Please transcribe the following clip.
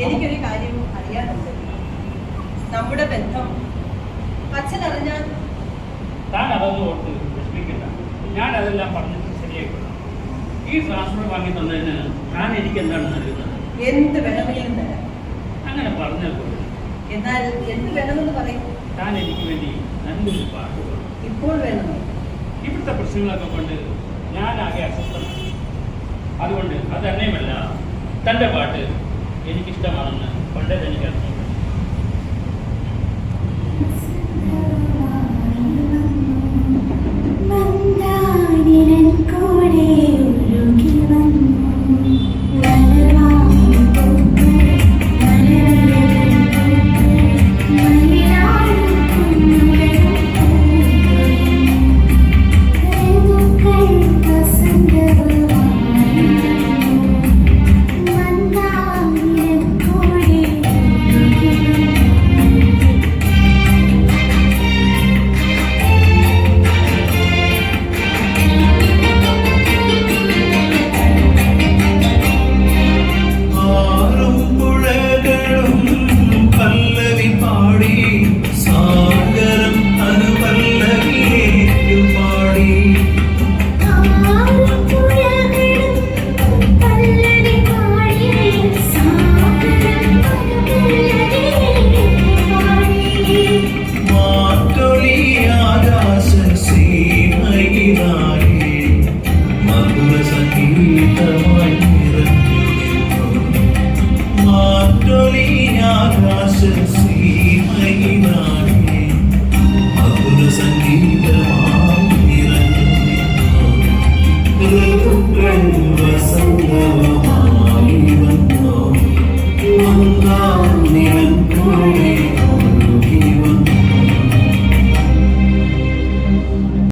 എനിക്കൊരു കാര്യം അറിയാനുണ്ട്. നമ്മുടെ ബന്ധം അച്ഛൻ അറിഞ്ഞാൽ? താൻ അതൊന്നും ഓർത്ത് വിഷമിക്കില്ല. ഞാൻ അതെല്ലാം പറഞ്ഞിട്ട് ശരിയായിക്കൊള്ളാം. ഈ ട്രാൻസ്ഫർ വാങ്ങി തന്നതിന് താൻ എനിക്ക് എന്താണ് നൽകുന്നത്? എന്ത് വേണമെങ്കിലും തരാം. അങ്ങനെ പറഞ്ഞാൽ പോലും. എന്നാൽ എന്ത് വേണമെന്ന് പറയും? താൻ എനിക്ക് വേണ്ടി നല്ലൊരു പാട്ട് പാടും. ഇപ്പോൾ വേണമോ? ഇവിടുത്തെ പ്രശ്നങ്ങളൊക്കെ കൊണ്ട് ഞാനാകെ അസ്വസ്ഥനാണ്. അതുകൊണ്ട് അതന്നെയുമല്ല, തൻ്റെ പാട്ട് എനിക്കിഷ്ടമാണെന്ന് പണ്ടേ എനിക്കറിയാം. സംഗീതം